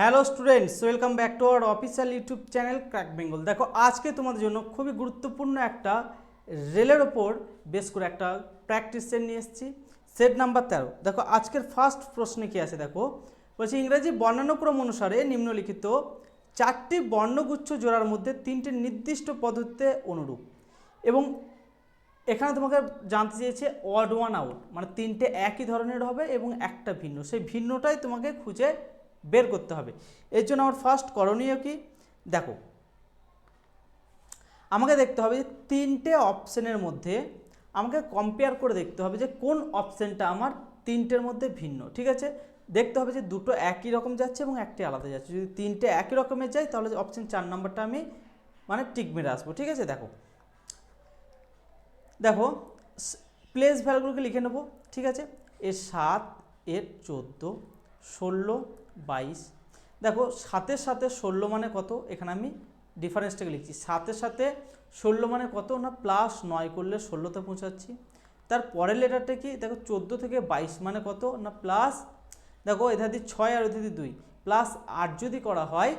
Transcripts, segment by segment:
Hello students, welcome back to our official YouTube channel crack Bengal. দেখো আজকে তোমাদের জন্য খুবই গুরুত্বপূর্ণ একটা রেলের ওপর বেস করে একটা প্র্যাকটিস সেট নিয়ে এসেছি। Set number 13। দেখো আজকের ফার্স্ট প্রশ্নে কি আছে দেখো, বলছে ইংরেজি বর্ণানুক্রম অনুসারে নিম্নলিখিত চারটি বর্ণগুচ্ছ জোড়ার মধ্যে তিনটি নির্দিষ্ট পদ্ধতিতে অনুরূপ। এবং এখানে তোমাকে জানতে চেয়েছে অড ওয়ান আউট, মানে তিনটে একই ধরনের হবে এবং একটা ভিন্ন, সেই ভিন্নটাই তোমাকে খুঁজে বের করতে হবে। এর জন্য আমার ফার্স্ট করণীয় কি দেখো, আমাকে দেখতে হবে যে তিনটে অপশানের মধ্যে আমাকে কম্পেয়ার করে দেখতে হবে যে কোন অপশানটা আমার তিনটের মধ্যে ভিন্ন। ঠিক আছে, দেখতে হবে যে দুটো একই রকম যাচ্ছে এবং একটি আলাদা যাচ্ছে। যদি তিনটে একই রকমের যায় তাহলে অপশান 4 নম্বরটা আমি মানে টিক মেরে আসবো। ঠিক আছে, দেখো দেখো প্লেস ভ্যালুগুলোকে লিখে নেবো। ঠিক আছে, এর 7, এর 14, 16, 22। দেখো 7-এর সাথে 16 মানে কত, এখানে আমি ডিফারেন্সটাকে লিখছি। 7-এর সাথে 16 মানে কত না +9 করলে 16তে পৌঁছাচ্ছি। তার পরের লেটারটা কি দেখো, 14 থেকে 22 মানে কত না প্লাস, দেখো এধার দিয়ে 6 আর ওধার দিয়ে 2 +8 যদি করা হয়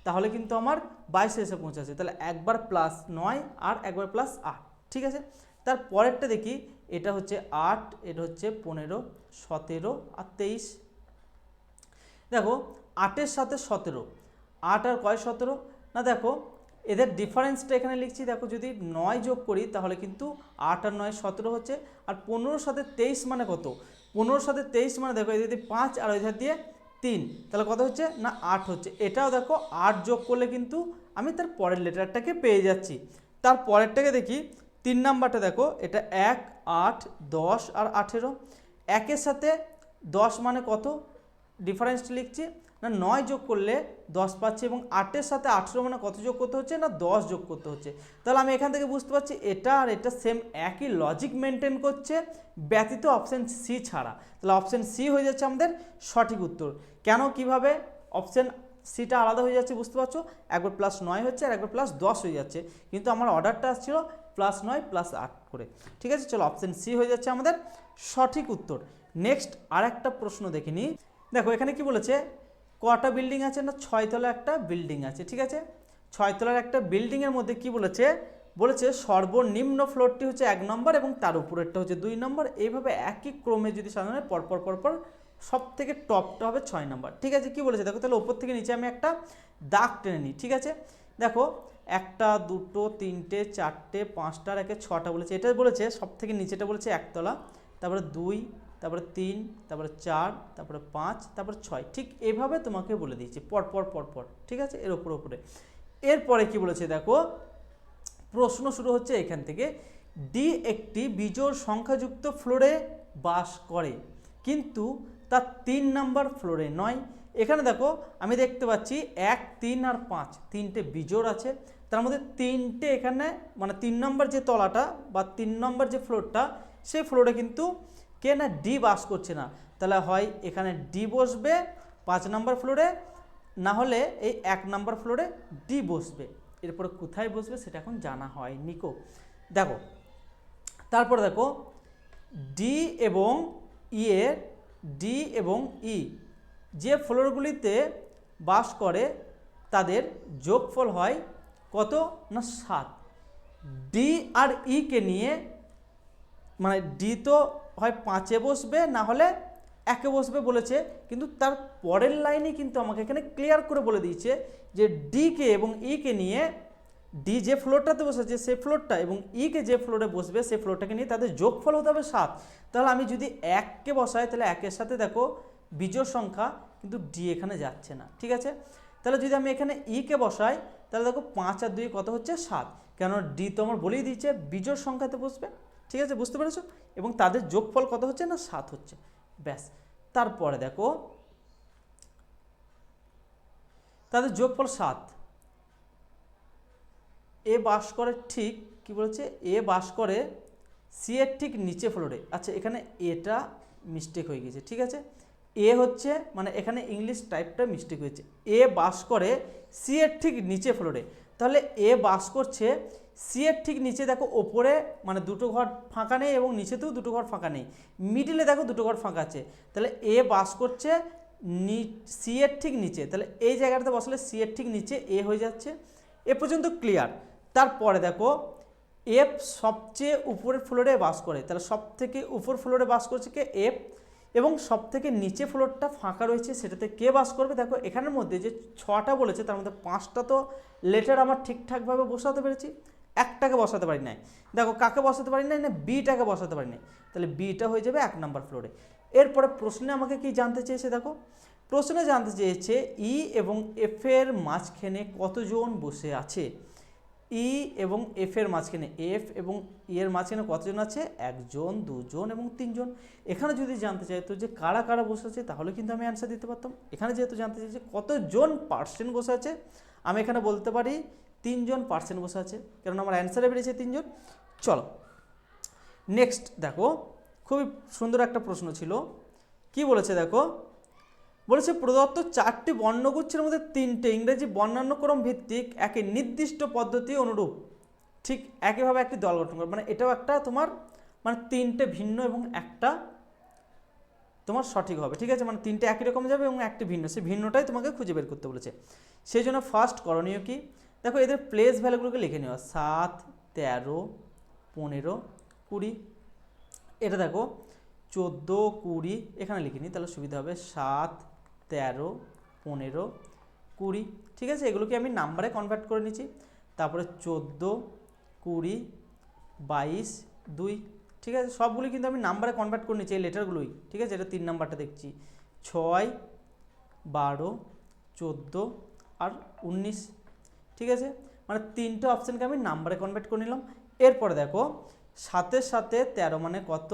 তাহলে কিন্তু আমার 22 এসে পৌঁছাচ্ছে। তাহলে একবার +9 আর একবার +8। ঠিক আছে, তার পরেরটা দেখি, এটা হচ্ছে 8, এটা হচ্ছে 15, 17 আর 23। দেখো 8-এর সাথে 17, 8 আর কয় 17 না, দেখো এদের ডিফারেন্সটা এখানে লিখছি। দেখো যদি 9 যোগ করি তাহলে কিন্তু 8 আর 9 17 হচ্ছে। আর 15-র সাথে 23 মানে কত, 15-র সাথে 23 মানে দেখো এদের 5 আর ওইধার দিয়ে 3, তাহলে কত হচ্ছে না 8 হচ্ছে। এটাও দেখো 8 যোগ করলে কিন্তু আমি তার পরের লেটারটাকে পেয়ে যাচ্ছি। তার পরেরটাকে দেখি, 3 নাম্বারটা দেখো, এটা 1, 8, 10 আর 18। 1-এর সাথে 10 মানে কত, ডিফারেন্সটা লিখছি না 9 যোগ করলে 10 পাচ্ছি, এবং 8-এর সাথে 18 মানে কত যোগ করতে হচ্ছে না 10 যোগ করতে হচ্ছে। তাহলে আমি এখান থেকে বুঝতে পারছি এটা আর এটা সেম একই লজিক মেনটেন করছে, ব্যতীত অপশান সি ছাড়া। তাহলে অপশান সি হয়ে যাচ্ছে আমাদের সঠিক উত্তর। কেন কিভাবে অপশান সিটা আলাদা হয়ে যাচ্ছে বুঝতে পারছো, একবার +9 হচ্ছে আর একবার +10 হয়ে যাচ্ছে, কিন্তু আমার অর্ডারটা আসছিল +9 +8 করে। ঠিক আছে, চলো অপশান সি হয়ে যাচ্ছে আমাদের সঠিক উত্তর। নেক্সট আর একটা প্রশ্ন দেখে নিই। দেখো এখানে কি বলেছে, কটা বিল্ডিং আছে না 6 তলা একটা বিল্ডিং আছে। ঠিক আছে, 6 তলার একটা বিল্ডিংয়ের মধ্যে কি বলেছে, বলেছে সর্বনিম্ন ফ্লোরটি হচ্ছে 1 নম্বর এবং তার উপরেরটা হচ্ছে 2 নম্বর। এইভাবে একই ক্রমে যদি সাজানো পরপর পরপর সব থেকে টপটা হবে 6 নম্বর। ঠিক আছে, কি বলেছে দেখো, তাহলে উপর থেকে নিচে আমি একটা দাগ টেনে নিই। ঠিক আছে, দেখো 1, 2, 3, 4, 5 আর 1-এ 6টা বলেছে। এটা বলেছে সব থেকে নিচেটা বলেছে 1 তলা, তারপরে 2, তারপরে 3, তারপরে 4, তারপরে 5, তারপরে 6। ঠিক এভাবে তোমাকে বলে দিয়েছি পরপর পরপর। ঠিক আছে, এর উপরে উপরে। এরপরে কি বলেছে দেখো, প্রশ্ন শুরু হচ্ছে এখান থেকে, ডি একটি বিজোড় সংখ্যাযুক্ত ফ্লোরে বাস করে কিন্তু তার 3 নাম্বার ফ্লোরে নয়। এখানে দেখো আমি দেখতে পাচ্ছি 1, 3 আর 5 তিনটে বিজোড় আছে, তার মধ্যে তিনটে এখানে মানে 3 নম্বর যে তলাটা বা 3 নম্বর যে ফ্লোরটা, সেই ফ্লোরে কিন্তু কে না ডি বাস করছে না। তাহলে হয় এখানে ডি বসবে 5 নম্বর ফ্লোরে, না হলে এই 1 নম্বর ফ্লোরে ডি বসবে। এরপরে কোথায় বসবে সেটা এখন জানা হয়নি কো। দেখো তারপরে দেখো ডি এবং ই এর, ডি এবং ই যে ফ্লোরগুলিতে বাস করে তাদের যোগফল হয় কত না 7। ডি আর ই কে নিয়ে মানে ডি তো হয় 5-এ বসবে না হলে 1-এ বসবে বলেছে, কিন্তু তার পরের লাইনে কিন্তু আমাকে এখানে ক্লিয়ার করে বলে দিয়েছে যে ডি কে এবং ই কে নিয়ে, ডি যে ফ্লোরটাতে বসেছে সেই ফ্লোরটা এবং ই কে যে ফ্লোরে বসবে সেই ফ্লোরটাকে নিয়ে তাদের যোগফল হতে হবে 7। তাহলে আমি যদি 1-কে বসাই তাহলে 1-এর সাথে দেখো বিজোড় সংখ্যা কিন্তু ডি এখানে যাচ্ছে না। ঠিক আছে, তাহলে যদি আমি এখানে ই কে বসাই তাহলে দেখো 5 আর 2 কত হচ্ছে 7, কেন ডি তো আমার বলেই দিয়েছে বিজোড় সংখ্যাতে বসবে। ঠিক আছে, বুঝতে পেরেছো, এবং তাদের যোগফল কত হচ্ছে না 7 হচ্ছে, ব্যাস। তারপরে দেখো তাদের যোগফল 7, এ বাস করে ঠিক কি বলেছে, এ বাস করে সি এর ঠিক নিচে ফ্লোরে। আচ্ছা এখানে এটা মিস্টেক হয়ে গেছে। ঠিক আছে, এ হচ্ছে মানে এখানে ইংলিশ টাইপটা মিস্টেক হয়েছে, এ বাস করে সি এর ঠিক নিচে ফ্লোরে। তাহলে এ বাস করছে সি এর ঠিক নিচে, দেখো ওপরে মানে দুটো ঘর ফাঁকা নেই এবং নিচেতেও দুটো ঘর ফাঁকা নেই, মিডিলে দেখো দুটো ঘর ফাঁকা আছে। তাহলে এ বাস করছে সি এর ঠিক নিচে, তাহলে এই জায়গাটাতে বসলে সি এর ঠিক নিচে এ হয়ে যাচ্ছে। এ পর্যন্ত ক্লিয়ার। তারপরে দেখো এফ সবচেয়ে উপরের ফ্লোরে বাস করে, তাহলে সব থেকে উপর ফ্লোরে বাস করছে কে? এফ। এবং সব থেকে নিচে ফ্লোরটা ফাঁকা রয়েছে, সেটাতে কে বাস করবে? দেখো এখানের মধ্যে যে 6টা বলেছে তার মধ্যে 5টা তো লেটার আমার ঠিকঠাকভাবে বসাতে পেরেছি, একটাকে বসাতে পারি নাই। দেখো কাকে বসাতে পারি নাই? না বিটাকে বসাতে পারি নাই, তাহলে বিটা হয়ে যাবে 1 নম্বর ফ্লোরে। এরপরে প্রশ্নে আমাকে কি জানতে চেয়েছে? দেখো প্রশ্নে জানতে চেয়েছে ই এবং এফ এর মাঝখানে কতজন বসে আছে। ই এবং এফ এর মাঝখানে, এফ এবং ই এর মাঝখানে কতজন আছে? 1 জন, 2 জন এবং 3 জন। এখানে যদি জানতে চাইতো যে কারা কারা বসে আছে তাহলে কিন্তু আমি অ্যান্সার দিতে পারতাম। এখানে যেহেতু জানতে চাইছে কতজন পার্সেন্ট বসে আছে, আমি এখানে বলতে পারি 3 জন পার্সেন্ট বসে আছে, কারণ আমার অ্যান্সারে বেরিয়েছে 3 জন। চলো নেক্সট দেখো, খুবই সুন্দর একটা প্রশ্ন ছিল। কি বলেছে দেখো, বলেছে প্রদত্ত 4টি বর্ণগুচ্ছের মধ্যে 3টে ইংরেজি বর্ণানুক্রম ভিত্তিক একই নির্দিষ্ট পদ্ধতি অনুরূপ ঠিক একইভাবে একটি দল গঠন করে। মানে এটাও একটা তোমার মানে 3টে ভিন্ন এবং একটা তোমার সঠিক হবে, ঠিক আছে? মানে 3টে একই রকম যাবে এবং একটি ভিন্ন, সেই ভিন্নটাই তোমাকে খুঁজে বের করতে বলেছে। সেই জন্য ফার্স্ট করণীয় কি? দেখো এদের প্লেস ভ্যালুগুলোকে লিখে নেওয়া, 7, 13, 15, 20। এটা দেখো 14, 20 এখানে লিখে নিই, তাহলে সুবিধা হবে। 7, 13, 15, 20, ঠিক আছে? এগুলোকে আমি নাম্বারে কনভার্ট করে নিচ্ছি। তারপরে 14, 20, 22, 2, ঠিক আছে? সবগুলি কিন্তু আমি নাম্বারে কনভার্ট করে নিচ্ছি, এই লেটারগুলোই, ঠিক আছে? এটা 3 নাম্বারটা দেখছি, 6, 12, 14 আর 19, ঠিক আছে? মানে 3টে অপশানকে আমি নাম্বারে কনভার্ট করে নিলাম। এরপরে দেখো 7-এর সাথে 13 মানে কত?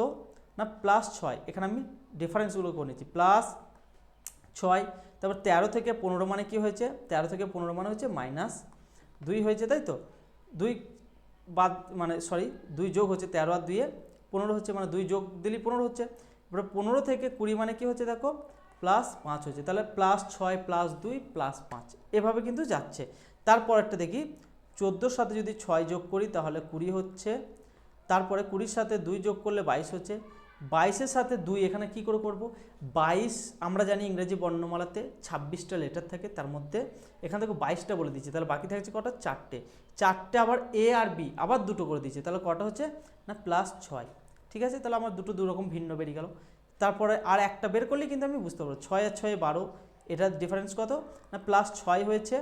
না +6, এখানে আমি ডিফারেন্সগুলো করে নিচ্ছি, +6। তারপর 13 থেকে 15 মানে কি হয়েছে? 13 থেকে 15 মানে হচ্ছে -2 হয়েছে, তাই তো? 2 বাদ মানে সরি 2 যোগ হচ্ছে, 13 আর 2-এ 15 হচ্ছে, মানে 2 যোগ দিলেই 15 হচ্ছে। এবার 15 থেকে 20 মানে কি হচ্ছে? দেখো +5 হচ্ছে, তাহলে +6 +2 +5 এভাবে কিন্তু যাচ্ছে। তারপরেরটা দেখি, 14-র সাথে যদি 6 যোগ করি তাহলে 20 হচ্ছে। তারপরে 20-র সাথে 2 যোগ করলে 22 হচ্ছে। 22-এর সাথে 2 এখানে কি করে করব? 22 আমরা জানি ইংরেজি বর্ণমালাতে 26টা লেটার থাকে, তার মধ্যে এখান থেকে 22টা বলে দিচ্ছে, তাহলে বাকি থাকছে কটা? 4টে আবার এ আর বি আবার 2টো করে দিচ্ছে, তাহলে কটা হচ্ছে? না +6, ঠিক আছে? তাহলে আমার দুটো দুরকম ভিন্ন বেরিয়ে গেল। তারপরে আর একটা বের করলে কিন্তু আমি বুঝতে পারবো, 6 আর 6 12, এটার ডিফারেন্স কত? না +6 হয়েছে।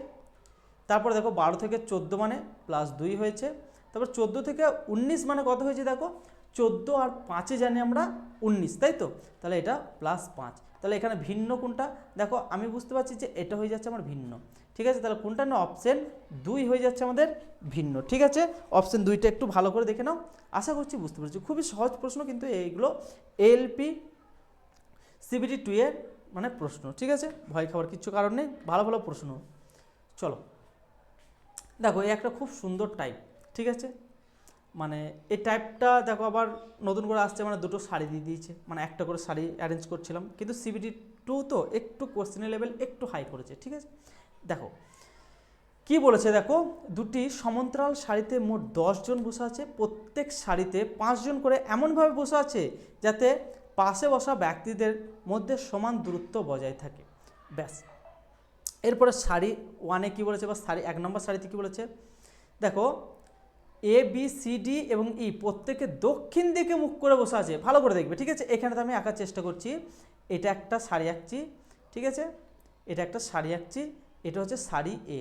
তারপরে দেখো 12 থেকে 14 মানে +2 হয়েছে। তারপর 14 থেকে 19 মানে কত হয়েছে? দেখো 14 আর 5-এ জানি আমরা 19, তাই তো? তাহলে এটা +5, তাহলে এখানে ভিন্ন কোনটা? দেখো আমি বুঝতে পারছি যে এটা হয়ে যাচ্ছে আমার ভিন্ন, ঠিক আছে? তাহলে কোনটা? না অপশন 2 হয়ে যাচ্ছে আমাদের ভিন্ন, ঠিক আছে? অপশন 2টা একটু ভালো করে দেখে নাও, আশা করছি বুঝতে পেরেছি। খুবই সহজ প্রশ্ন, কিন্তু এইগুলো এলপি সিবিটি 2 এর মানে প্রশ্ন, ঠিক আছে? ভয় খাওয়ার কিছু কারণ নেই, ভালো ভালো প্রশ্ন। চলো দেখো এই একটা খুব সুন্দর টাইপ, ঠিক আছে? মানে এই টাইপটা দেখো আবার নতুন করে আসছে, মানে দুটো শাড়ি দিয়ে দিয়েছে, মানে একটা করে শাড়ি অ্যারেঞ্জ করছিলাম, কিন্তু সিবিটি 2 তো একটু কোশ্চেনের লেভেল একটু হাই করেছে, ঠিক আছে? দেখো কি বলেছে, দেখো দুটি সমান্তরাল সারিতে মোট 10 জন বসে আছে, প্রত্যেক সারিতে 5 জন করে এমনভাবে বসে আছে যাতে পাশে বসা ব্যক্তিদের মধ্যে সমান দূরত্ব বজায় থাকে, ব্যাস। এরপরে সারি 1-এ কী বলেছে, বা সারি 1 নম্বর সারিতে কী বলেছে? দেখো এ বি সি ডি এবং ই প্রত্যেকে দক্ষিণ দিকে মুখ করে বসে আছে, ভালো করে দেখবে, ঠিক আছে? এখানে তো আমি আঁকার চেষ্টা করছি, এটা একটা সারি আঁকছি, ঠিক আছে? এটা একটা সারি আঁকছি, এটা হচ্ছে সারি এ,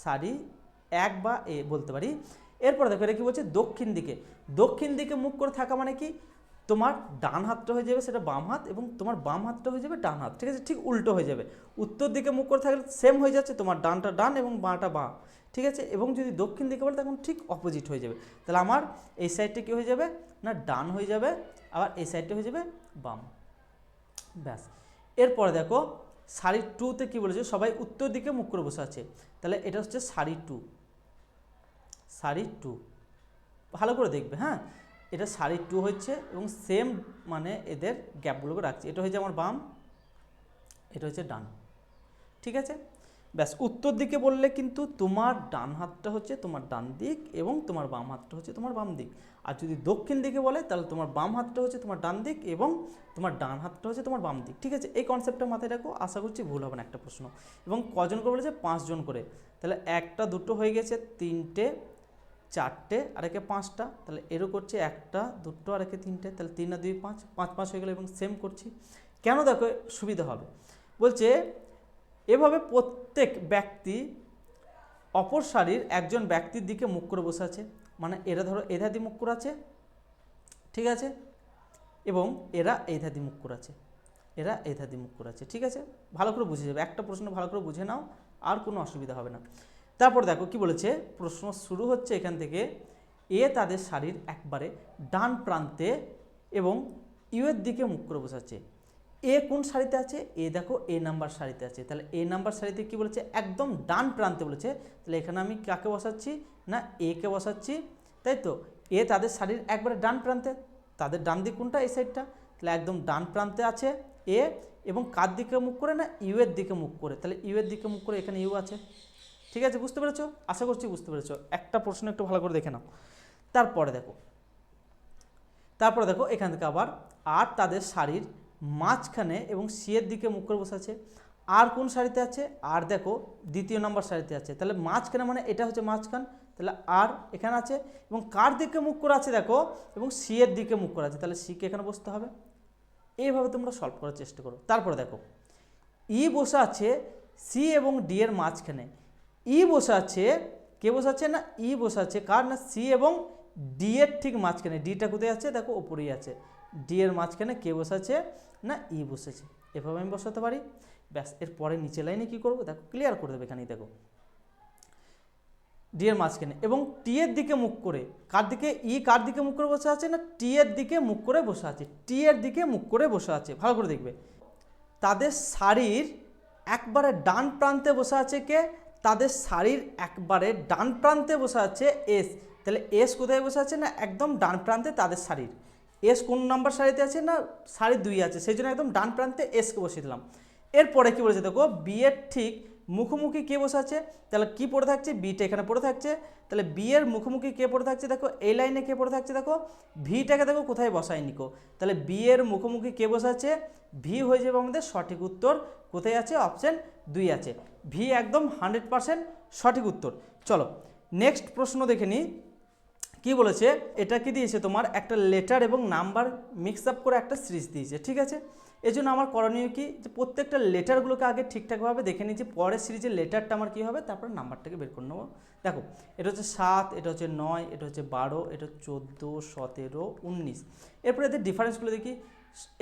সারি 1 বা এ বলতে পারি। এরপর দেখো এটা কী বলছে? দক্ষিণ দিকে, দক্ষিণ দিকে মুখ করে থাকা মানে কি? তোমার ডান হাতটা হয়ে যাবে সেটা বাম হাত, এবং তোমার বাম হাতটা হয়ে যাবে ডান হাত, ঠিক আছে? ঠিক উল্টো হয়ে যাবে। উত্তর দিকে মুখ করে থাকলে সেম হয়ে যাচ্ছে, তোমার ডানটা ডান এবং বাঁটা বাঁ, ঠিক আছে? এবং যদি দক্ষিণ দিকে বলে তখন ঠিক অপোজিট হয়ে যাবে, তাহলে আমার এই সাইডটা কী হয়ে যাবে? না ডান হয়ে যাবে, আবার এই সাইডটা হয়ে যাবে বাম, ব্যাস। এরপরে দেখো সারি 2-তে কী বলেছে? সবাই উত্তর দিকে মুখ করে বসে আছে, তাহলে এটা হচ্ছে সারি 2, সারি 2 ভালো করে দেখবে, হ্যাঁ? এটা সারি 2 হচ্ছে, এবং সেম মানে এদের গ্যাপগুলোকে রাখছি, এটা হচ্ছে আমার বাম, এটা হচ্ছে ডান, ঠিক আছে? ব্যাস উত্তর দিকে বললে কিন্তু তোমার ডান হাতটা হচ্ছে তোমার ডান দিক এবং তোমার বাম হাতটা হচ্ছে তোমার বাম দিক। আর যদি দক্ষিণ দিকে বলে তাহলে তোমার বাম হাতটা হচ্ছে তোমার ডান দিক এবং তোমার ডান হাতটা হচ্ছে তোমার বাম দিক। ঠিক আছে, এই কনসেপ্টটা মাথায় রাখো, আশা করছি ভুল হবে না একটা প্রশ্ন। এবং কজন করে বলেছে 5 জন করে, তাহলে একটা দুটো হয়ে গেছে, তিনটে চারটে আর একে 5টা, তাহলে এরও করছে একটা দুটো আর একে 3টে, তাহলে 3 আর 2 5, 5 5 হয়ে গেল। এবং সেম করছি কেন, দেখো সুবিধা হবে। বলছে এভাবে প্রত্যেক ব্যক্তি অপর সারির একজন ব্যক্তির দিকে মুখ করে বসে আছে, মানে এরা ধরো এই ধার দিয়ে মুখ করে আছে, ঠিক আছে, এবং এরা এই ধার দিয়ে মুখ করে আছে, এরা এই ধার দিয়ে মুখ করে আছে। ঠিক আছে, ভালো করে বুঝে যাবে, একটা প্রশ্ন ভালো করে বুঝে নাও, আর কোনো অসুবিধা হবে না। তারপর দেখো কি বলেছে, প্রশ্ন শুরু হচ্ছে এখান থেকে, এ তাদের সারির একবারে ডান প্রান্তে এবং ইউ এর দিকে মুখ করে বসে আছে। এ কোন সারিতে আছে, এ দেখো এ নাম্বার সারিতে আছে, তাহলে এ নাম্বার সারিতে কি বলেছে, একদম ডান প্রান্তে বলেছে, তাহলে এখানে আমি কাকে বসাচ্ছি না, এ কে বসাচ্ছি, তাই তো। এ তাদের সারির একবারে ডান প্রান্তে, তাদের ডান দিক কোনটা, এই সাইডটা, তাহলে একদম ডান প্রান্তে আছে এ, এবং কার দিকে মুখ করে না, ইউ এর দিকে মুখ করে, তাহলে ইউ এর দিকে মুখ করে এখানে ইউ আছে। ঠিক আছে, বুঝতে পেরেছো, আশা করছি বুঝতে পেরেছো। একটা প্রশ্ন একটু ভালো করে দেখে নাও। তারপরে দেখো এখান থেকে আবার আর তাদের সারির মাঝখানে এবং সি এর দিকে মুখ করে বসে আছে। আর কোন সারিতে আছে, আর দেখো দ্বিতীয় নম্বর সারিতে আছে, তাহলে মাঝখানে মানে এটা হচ্ছে মাঝখান, তাহলে আর এখানে আছে, এবং কার দিকে মুখ করে আছে দেখো, এবং সি এর দিকে মুখ করে আছে, তাহলে সিকে এখানে বসতে হবে। এইভাবে তোমরা সলভ করার চেষ্টা করো। তারপরে দেখো ই বসে আছে সি এবং ডি এর মাঝখানে, ই বসে আছে, কে বসে আছে না, ই বসে আছে কার না, সি এবং ডি এর ঠিক মাঝখানে, ডিটা কোথায় আছে দেখো ওপরেই আছে, ডি এর মাঝখানে কে বসে আছে না, ই বসেছে। এভাবে আমি বসাতে পারি। ব্যাস, এরপরে নিচে লাইনে কি করবো দেখো, ক্লিয়ার করে দেবে এখানেই দেখো, ডি এর মাঝখানে এবং টি এর দিকে মুখ করে, কার দিকে, ই কার দিকে মুখ করে বসে আছে না, টি এর দিকে মুখ করে বসে আছে, টি এর দিকে মুখ করে বসে আছে, ভালো করে দেখবে। তাদের সারির একবারে ডান প্রান্তে বসে আছে কে, তাদের সারির একবারে ডান প্রান্তে বসে আছে এস, তাহলে এস কোথায় বসে আছে না, একদম ডান প্রান্তে তাদের সারির। এস কোন নাম্বার সারিতে আছে না, সারি 2 আছে, সেই জন্য একদম ডান প্রান্তে এসকে বসিয়ে দিলাম। এরপরে কি বলেছে দেখো, বি এর ঠিক মুখোমুখি কে বসে আছে, তাহলে কি পড়ে থাকছে, বিটা এখানে পড়ে থাকছে, তাহলে বি এর মুখোমুখি কে পড়ে থাকছে দেখো, এই লাইনে কে পড়ে থাকছে দেখো, ভিটাকে দেখো কোথায় বসায়নি কো, তাহলে বি এর মুখোমুখি কে বসে আছে, ভি হয়ে যাবে আমাদের সঠিক উত্তর। কোথায় আছে, অপশন 2 আছে, ভি একদম 100% সঠিক উত্তর। চলো নেক্সট প্রশ্ন দেখে নিই কি বলেছে। এটা কি দিয়েছে তোমার, একটা লেটার এবং নাম্বার মিক্স আপ করে একটা সিরিজ দিয়েছে, ঠিক আছে। এই জন্য আমার করণীয় কি, যে প্রত্যেকটা লেটারগুলোকে আগে ঠিকঠাকভাবে দেখে নিচ্ছি, পরের সিরিজের লেটারটা আমার কী হবে, তারপর নাম্বারটাকে বের করে নেবো। দেখো এটা হচ্ছে 7, এটা হচ্ছে 9, এটা হচ্ছে 12, এটা 14, 17, 19। এরপরে এদের ডিফারেন্সগুলো দেখি,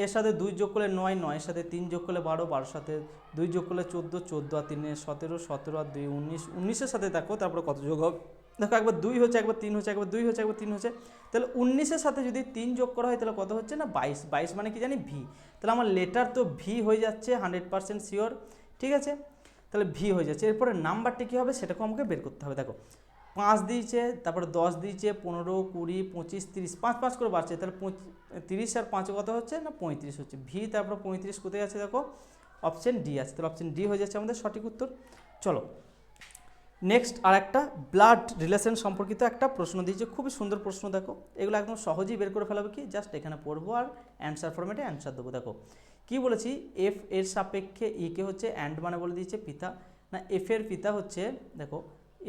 এর সাথে 2 যোগ করলে 9, 9 সাথে 3 যোগ করলে 12, 12 সাথে 2 যোগ করলে 14, 14 আর 3 17, 17 আর 2 19, 19-এর সাথে দেখো তারপরে কত যোগ হবে, দেখো একবার 2 হচ্ছে, একবার 3 হচ্ছে, একবার 2 হচ্ছে, একবার 3 হচ্ছে, তাহলে 19-এর সাথে যদি 3 যোগ করা হয় তাহলে কত হচ্ছে না 22, 22 মানে কি জানি ভি, তাহলে আমার লেটার তো ভি হয়ে যাচ্ছে 100% শিওর, ঠিক আছে, তাহলে ভি হয়ে যাচ্ছে। এরপরে নাম্বারটি কী হবে সেটাকেও আমাকে বের করতে হবে। দেখো 5 দিয়েছে, তারপরে 10 দিয়েছে, 15, 20, 25, 30, 5 5 করে বাড়ছে, তাহলে 30 আর 5 কত হচ্ছে না 35 হচ্ছে, ভি তারপর 35 কোথায় আছে দেখো, অপশন ডি আছে, তাহলে অপশন ডি হয়ে যাচ্ছে আমাদের সঠিক উত্তর। চলো নেক্সট আর একটা ব্লাড রিলেশন সম্পর্কিত একটা প্রশ্ন দিয়েছে, খুবই সুন্দর প্রশ্ন। দেখো এগুলো একদম সহজেই বের করে ফেলাবে, কি জাস্ট এখানে পড়বো আর অ্যান্সার ফরম্যাটে অ্যান্সার দেবো। দেখো কি বলেছি, এফ এর সাপেক্ষে ই কে হচ্ছে অ্যান্ড মানে বলে দিয়েছে পিতা, না এফ এর পিতা হচ্ছে, দেখো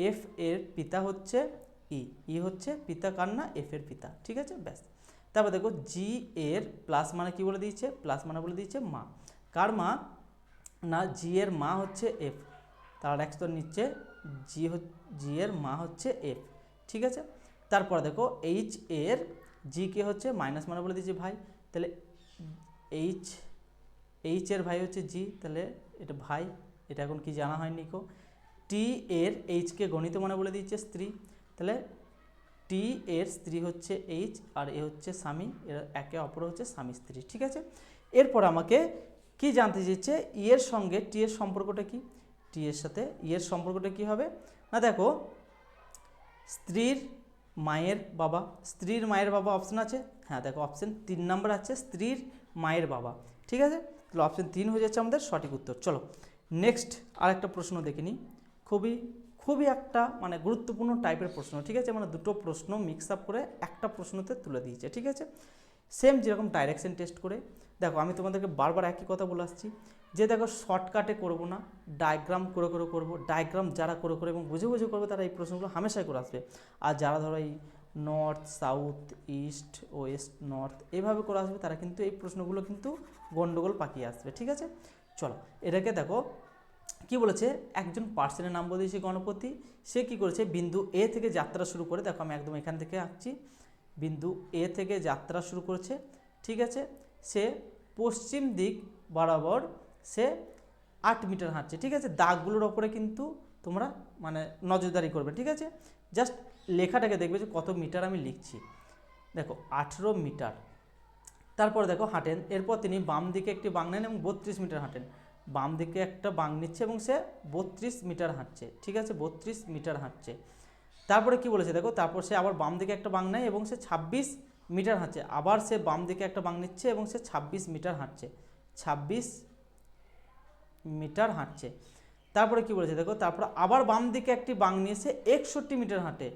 এফ এর পিতা হচ্ছে ই হচ্ছে পিতা কার না, এফ এর পিতা, ঠিক আছে। ব্যাস, তারপর দেখো জি এর প্লাস মানে কি বলে দিয়েছে, প্লাস মানে বলে দিয়েছে মা, কার মা না, জি এর মা হচ্ছে এফ, তার এক স্তর নিচ্ছে, জি এর মা হচ্ছে এফ, ঠিক আছে। তারপর দেখো এইচ এর জি কে হচ্ছে মাইনাস মানে বলে দিয়েছে ভাই, তাহলে এইচ এর ভাই হচ্ছে জি, তাহলে এটা ভাই, এটা এখন কি জানা হয়নি কো। টি এর এইচকে গণিত মানে বলে দিচ্ছে স্ত্রী, তাহলে টি এর স্ত্রী হচ্ছে এইচ আর এ হচ্ছে স্বামী, এর একে অপর হচ্ছে স্বামী স্ত্রী, ঠিক আছে। এরপর আমাকে কি জানতে চেয়েছে, ই এর সঙ্গে টি এর সম্পর্কটা কি, টি এর সাথে ই এর সম্পর্কটা কি হবে না, দেখো স্ত্রীর মায়ের বাবা, স্ত্রীর মায়ের বাবা অপশন আছে, হ্যাঁ দেখো অপশন 3 নম্বর আছে স্ত্রীর মায়ের বাবা, ঠিক আছে, তাহলে অপশন 3 হয়ে যাচ্ছে আমাদের সঠিক উত্তর। চলো নেক্সট আরেকটা প্রশ্ন দেখে নিই, খুবই খুবই একটা মানে গুরুত্বপূর্ণ টাইপের প্রশ্ন, ঠিক আছে, মানে দুটো প্রশ্ন মিক্স আপ করে একটা প্রশ্নতে তুলে দিয়েছে, ঠিক আছে, সেম যেরকম ডাইরেকশন টেস্ট করে। দেখো আমি তোমাদেরকে বারবার একই কথা বলে আসছি যে দেখো শর্টকাটে করবো না, ডায়াগ্রাম করে করে করবো, ডায়াগ্রাম যারা করে করে এবং বুঝে বুঝে করবে তারা এই প্রশ্নগুলো হামেশাই করে আসবে। আর যারা ধরো এই north south east West north এইভাবে করে আসবে তারা কিন্তু এই প্রশ্নগুলো কিন্তু গন্ডগোল পাকিয়ে আসবে, ঠিক আছে। চলো এটাকে দেখো কি বলেছে, একজন পার্সনের নাম বলে দিয়েছে গণপতি, সে কি করেছে বিন্দু এ থেকে যাত্রা শুরু করে, দেখো আমি একদম এখান থেকে আঁকছি, বিন্দু এ থেকে যাত্রা শুরু করেছে, ঠিক আছে, সে পশ্চিম দিক বরাবর সে 8 মিটার হাঁটছে, ঠিক আছে, দাগগুলোর ওপরে কিন্তু তোমরা মানে নজরদারি করবে, ঠিক আছে, জাস্ট লেখাটাকে দেখবে যে কত মিটার আমি লিখছি, দেখো 18 মিটার। তারপর দেখো হাঁটেন, এরপর তিনি বাম দিকে একটি বাঁক নেন এবং 32 মিটার হাঁটেন, বাম দিকে একটা বাঁক নিচ্ছে এবং সে 32 মিটার হাঁটছে, ঠিক আছে, 32 মিটার হাঁটছে। তারপরে কি বলেছে দেখো, তারপর সে আবার বাম দিকে একটা বাঁক নেয় এবং সে 26 মিটার হাঁটছে, আবার সে বাম দিকে একটা বাঁক নিচ্ছে এবং সে 26 মিটার হাঁটছে, 26 মিটার হাঁটছে। তারপরে কি বলেছে দেখো, তারপর আবার বাম দিকে একটি বাঁক নিয়ে সে 61 মিটার হাঁটে,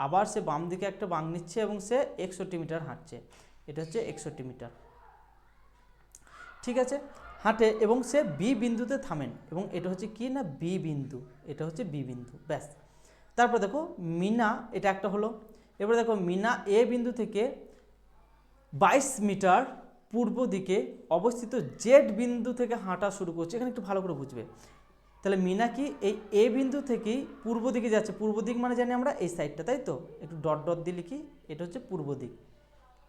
আবার সে বাম দিকে একটা বাঁক নিচ্ছে এবং সে 61 মিটার হাঁটছে, এটা হচ্ছে 61 মিটার, ঠিক আছে, হাঁটে এবং সে বি বিন্দুতে থামেন এবং এটা হচ্ছে কি না বি বিন্দু, এটা হচ্ছে বি বিন্দু, ব্যাস। তারপর দেখো মিনা, এটা একটা হলো, এবারে দেখো মিনা এ বিন্দু থেকে 22 মিটার পূর্ব দিকে অবস্থিত জেড বিন্দু থেকে হাঁটা শুরু করছে, এখানে একটু ভালো করে বুঝবে, তাহলে মিনা কি এই এ বিন্দু থেকেই পূর্ব দিকে যাচ্ছে, পূর্ব দিক মানে জানি আমরা এই সাইডটা, তাই তো, একটু ডট ডট দিয়ে লিখি, এটা হচ্ছে পূর্ব দিক,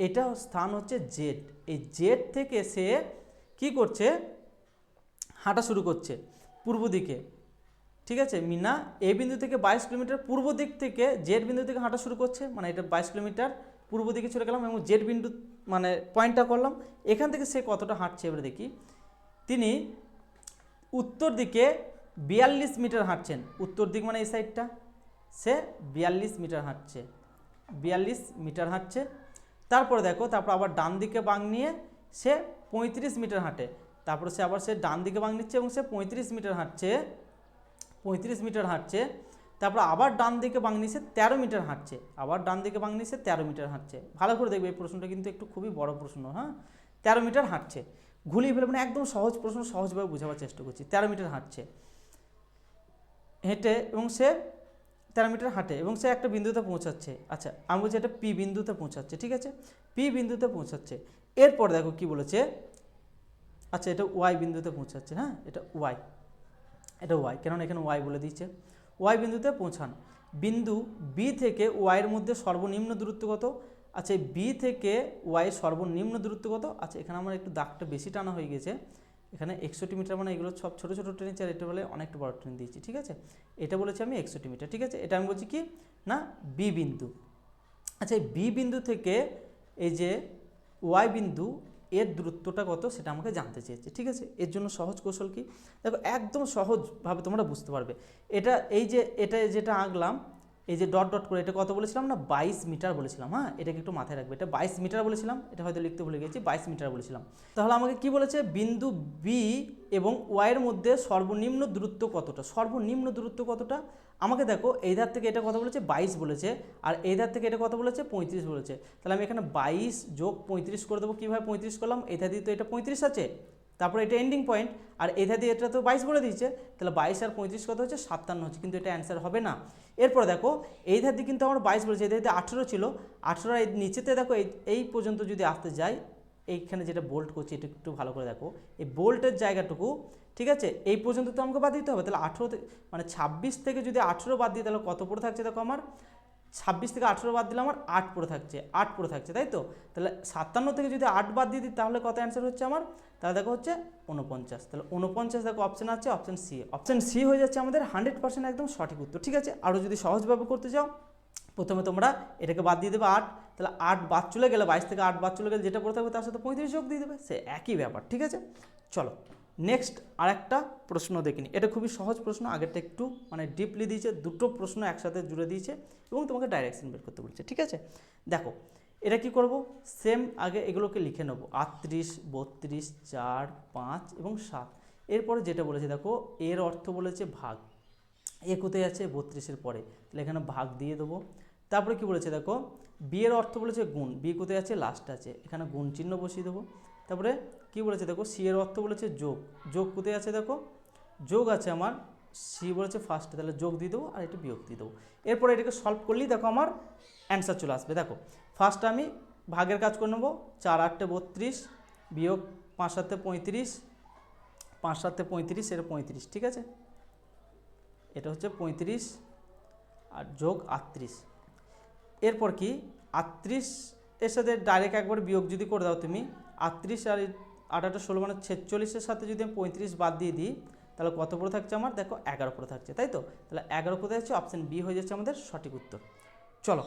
এটা স্থান হচ্ছে জেড, এই জেড থেকে সে কি করছে হাঁটা শুরু করছে পূর্ব দিকে, ঠিক আছে, মিনা এ বিন্দু থেকে 22 কিলোমিটার পূর্ব দিক থেকে জেড বিন্দু থেকে হাঁটা শুরু করছে, মানে এটা 22 কিলোমিটার পূর্ব দিকে চলে গেলাম এবং জেড বিন্দু মানে পয়েন্টটা করলাম, এখান থেকে সে কতটা হাঁটছে এবারে দেখি, তিনি উত্তর দিকে 42 মিটার হাঁটছেন, উত্তর দিক মানে এই সাইডটা, সে 42 মিটার হাঁটছে, 42 মিটার হাঁটছে। তারপরে দেখো তারপর আবার ডান দিকে বাঁক নিয়ে সে 35 মিটার হাঁটে, তারপরে সে আবার সে ডান দিকে বাঁক নিচ্ছে এবং সে 35 মিটার হাঁটছে, 35 মিটার হাঁটছে। তারপর আবার ডান দিকে বাঁক নিয়ে সে 13 মিটার হাঁটছে, আবার ডান দিকে বাঁক নিয়ে সে 13 মিটার হাঁটছে, ভালো করে দেখবে এই প্রশ্নটা কিন্তু একটু খুবই বড় প্রশ্ন, হ্যাঁ, 13 মিটার হাঁটছে, ঘুলিয়ে ফেলে মানে একদম সহজ প্রশ্ন, সহজভাবে বোঝাবার চেষ্টা করছি, 13 মিটার হাঁটছে হেঁটে এবং সে 13 মিটার হাঁটে এবং সে একটা বিন্দুতে পৌঁছাচ্ছে, আচ্ছা আমি বলছি এটা পি বিন্দুতে পৌঁছাচ্ছে, ঠিক আছে, পি বিন্দুতে পৌঁছাচ্ছে। এরপর দেখো কি বলেছে, আচ্ছা এটা ওয়াই বিন্দুতে পৌঁছাচ্ছে, হ্যাঁ এটা ওয়াই, এটা ওয়াই, কেননা এখানে ওয়াই বলে দিচ্ছে, ওয়াই বিন্দুতে পৌঁছান, বিন্দু বি থেকে ওয়াইয়ের মধ্যে সর্বনিম্ন দূরত্ব কত, আচ্ছা বি থেকে ওয়াইয়ের সর্বনিম্ন দূরত্ব কত, আচ্ছা এখানে আমার একটু দাগটা বেশি টানা হয়ে গেছে, এখানে 61 মিটার মানে এগুলো সব ছোটো ছোটো ট্রেন, আর এটা বলে অনেকটা বড় ট্রেন দিয়েছি, ঠিক আছে, এটা বলেছি আমি 61 মিটার, ঠিক আছে, এটা আমি বলছি কি না বি বিন্দু, আচ্ছা এই বি বিন্দু থেকে এই যে ওয়াই বিন্দু এর দূরত্বটা কত সেটা আমাকে জানতে চেয়েছে, ঠিক আছে, এর জন্য সহজ কৌশল কি দেখো একদম সহজভাবে তোমরা বুঝতে পারবে, এটা এই যে এটা যেটা আঁকলাম এই যে ডট ডট করে এটা কত বলেছিলাম না 22 মিটার বলেছিলাম, হ্যাঁ এটাকে একটু মাথায় রাখবে, এটা 22 মিটার বলেছিলাম, এটা হয়তো লিখতে ভুলে গেছি, 22 মিটার বলেছিলাম। তাহলে আমাকে কি বলেছে বিন্দু বি এবং ওয়াইয়ের মধ্যে সর্বনিম্ন দূরত্ব কতটা, সর্বনিম্ন দূরত্ব কতটা, আমাকে দেখো এই ধার থেকে এটা কত বলেছে 22 বলেছে, আর এই ধার থেকে এটা কত বলেছে 35 বলেছে, তাহলে আমি এখানে 22 যোগ 35 করে দেবো, কীভাবে 35 করলাম, এই ধার দিয়ে তো এটা 35 আছে, তারপরে এটা এন্ডিং পয়েন্ট, আর এই ধার দিয়ে এটা তো 22 বলে দিয়েছে, তাহলে 22 আর 35 কত হচ্ছে 57 হচ্ছে, কিন্তু এটা অ্যান্সার হবে না। এরপর দেখো এই ধার দিয়ে কিন্তু আমার 22 বলেছে, এই ধার দিয়ে 18 ছিল, 18 এই নিচেতে দেখো এই পর্যন্ত যদি আসতে যাই, এইখানে যেটা বোল্ট করছি এটা একটু ভালো করে দেখো, এই বোল্টের জায়গাটুকু, ঠিক আছে, এই পর্যন্ত তো আমাকে বাদ দিতে হবে, তাহলে 18 মানে 26 থেকে যদি 18 বাদ দিই তাহলে কত পড়ে থাকছে দেখো আমার 26 থেকে 18 বাদ দিলে আমার 8 পড়ে থাকছে, 8 পড়ে থাকছে, তাই তো, তাহলে 57 থেকে যদি 8 বাদ দিয়ে দিই তাহলে কত অ্যান্সার হচ্ছে আমার, তাহলে দেখো হচ্ছে 49, তাহলে 49 দেখো অপশান আছে, অপশান সি, অপশান সি হয়ে যাচ্ছে আমাদের 100% একদম সঠিক উত্তর, ঠিক আছে। আরও যদি সহজভাবে করতে চাও প্রথমে তোমরা এটাকে বাদ দিয়ে দেবে 8, তাহলে 8 বাদ চলে গেলে 22 থেকে 8 বাদ চলে গেলে যেটা পড়ে থাকবে তার সাথে 35 যোগ দিয়ে দেবে, সে একই ব্যাপার, ঠিক আছে। চলো নেক্সট আরেকটা প্রশ্ন দেখিনি, এটা খুবই সহজ প্রশ্ন, আগেরটা একটু মানে ডিপলি দিয়েছে, দুটো প্রশ্ন একসাথে জুড়ে দিয়েছে এবং তোমাকে ডাইরেকশন বের করতে বলছে, ঠিক আছে। দেখো এটা কি করব, সেম আগে এগুলোকে লিখে নেব 38, 32, 4, 5 এবং 7, এরপরে যেটা বলেছে দেখো, এর অর্থ বলেছে ভাগ, এ কোথায় আছে 32-এর পরে, তাহলে এখানে ভাগ দিয়ে দেবো। তারপরে কি বলেছে দেখো, বি এর অর্থ বলেছে গুণ, বি কোথায় আছে লাস্ট আছে, এখানে গুণ চিহ্ন বসিয়ে দেবো। তারপরে কি বলেছে দেখো, সি এর অর্থ বলেছে যোগ, যোগ কোথায় আছে দেখো, যোগ আছে আমার, সি বলেছে ফার্স্টে, তাহলে যোগ দিয়ে দেবো আর এটা বিয়োগ দিয়ে দেবো। এরপরে এটাকে সলভ করলেই দেখো আমার অ্যান্সার চলে আসবে। দেখো ফার্স্ট আমি ভাগের কাজ করে নেবো, 4 8 32 বিয়োগ 5 7 35, 5 7 35 এর 35, ঠিক আছে, এটা হচ্ছে 35 আর যোগ 38। এরপর কি 38 এর সাথে ডাইরেক্ট একবার বিয়োগ যদি করে দাও তুমি, 38 আর 8 8 16 মানে 46-এর সাথে যদি আমি 35 বাদ দিয়ে দিই, তাহলে কত পড়ে থাকছে আমার দেখো 11 পড়ে থাকছে, তাই তো, তাহলে 11 কোথায় আছে, অপশান বি হয়ে যাচ্ছে আমাদের সঠিক উত্তর। চলো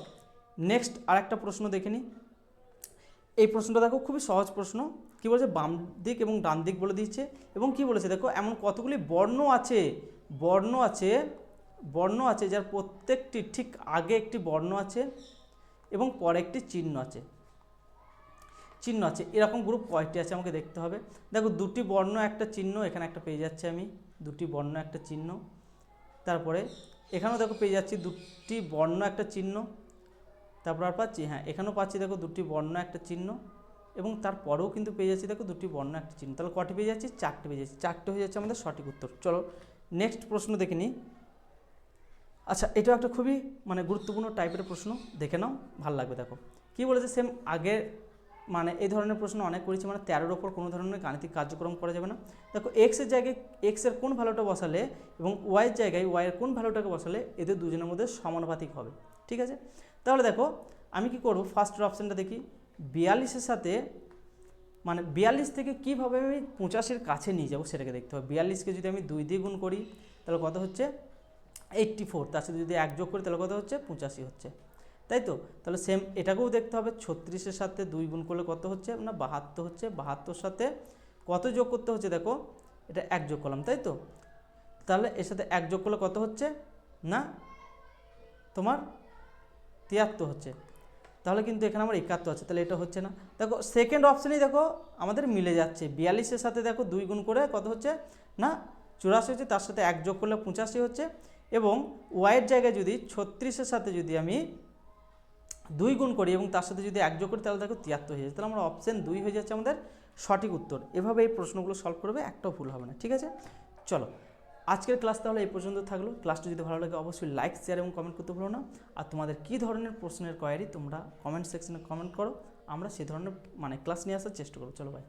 নেক্সট আরেকটা প্রশ্ন দেখে নিই। এই প্রশ্নটা দেখো খুবই সহজ প্রশ্ন। কি বলেছে, বাম দিক এবং ডান দিক বলে দিচ্ছে, এবং কি বলেছে দেখো, এমন কতগুলি বর্ণ আছে, বর্ণ আছে, বর্ণ আছে যার প্রত্যেকটি ঠিক আগে একটি বর্ণ আছে এবং পরে একটি চিহ্ন আছে, চিহ্ন আছে, এরকম গ্রুপ কয়টি আছে আমাকে দেখতে হবে। দেখো দুটি বর্ণ একটা চিহ্ন, এখানে একটা পেয়ে যাচ্ছে আমি, দুটি বর্ণ একটা চিহ্ন। তারপরে এখানেও দেখো পেয়ে যাচ্ছি দুটি বর্ণ একটা চিহ্ন। তারপর আর পাচ্ছি, হ্যাঁ এখানেও পাচ্ছি দেখো দুটি বর্ণ একটা চিহ্ন, এবং তারপরেও কিন্তু পেয়ে যাচ্ছি দেখো দুটি বর্ণ একটা চিহ্ন। তাহলে কটি পেয়ে যাচ্ছি, 4টে পেয়ে যাচ্ছি, 4টে হয়ে যাচ্ছে আমাদের সঠিক উত্তর। চলো নেক্সট প্রশ্ন দেখে নিই। আচ্ছা এটাও একটা খুবই মানে গুরুত্বপূর্ণ টাইপের প্রশ্ন, দেখে নাও ভালো লাগবে। দেখো কি বলেছে, সেম আগে মানে এই ধরনের প্রশ্ন অনেক করেছি, মানে 13-এর ওপর কোনো ধরনের গাণিতিক কার্যক্রম করা যাবে না। দেখো এক্সের জায়গায় এক্সের কোন ভ্যালুটা বসালে এবং ওয়াইয়ের জায়গায় ওয়াইয়ের কোন ভ্যালুটাকে বসালে এদের দুজনের মধ্যে সমানুপাতিক হবে, ঠিক আছে। তাহলে দেখো আমি কি করব, ফার্স্টের অপশানটা দেখি, 42-এর সাথে মানে 42 থেকে কীভাবে আমি 85-এর কাছে নিয়ে যাবো সেটাকে দেখতে হবে। 42কে যদি আমি 2 দিয়ে গুণ করি তাহলে কত হচ্ছে 84, তার সাথে যদি 1 যোগ করি তাহলে কত হচ্ছে 85 হচ্ছে, তাই তো। তাহলে সেম এটাকেও দেখতে হবে, 36-এর সাথে 2 গুণ করলে কত হচ্ছে না 72 হচ্ছে, 72-এর সাথে কত যোগ করতে হচ্ছে দেখো, এটা 1 যোগ করলাম, তাই তো। তাহলে এর সাথে 1 যোগ করলে কত হচ্ছে না তোমার 73 হচ্ছে, তাহলে কিন্তু এখানে আমার 71 আছে, তাহলে এটা হচ্ছে না। দেখো সেকেন্ড অপশানেই দেখো আমাদের মিলে যাচ্ছে, 42-এর সাথে দেখো 2 গুণ করে কত হচ্ছে না 84 হচ্ছে, তার সাথে 1 যোগ করলে 85 হচ্ছে, এবং ওয়াইয়ের জায়গায় যদি 36-এর সাথে যদি আমি 2 গুণ করি এবং তার সাথে যদি 1 যোগ করি তাহলে দেখো 73 হয়ে যাচ্ছে, তাহলে আমরা অপশান 2 হয়ে যাচ্ছে আমাদের সঠিক উত্তর। এভাবে এই প্রশ্নগুলো সলভ করবে, একটাও ভুল হবে না, ঠিক আছে। চলো আজকের ক্লাস তাহলে এই পর্যন্ত থাকলো। ক্লাসটা যদি ভালো লাগে অবশ্যই লাইক শেয়ার এবং কমেন্ট করতে ভুলো না। আর তোমাদের কী ধরনের প্রশ্নের কোয়ারি তোমরা কমেন্ট সেকশনে কমেন্ট করো, আমরা সেই ধরনের মানে ক্লাস নিয়ে আসার চেষ্টা করবো। চলো ভাই।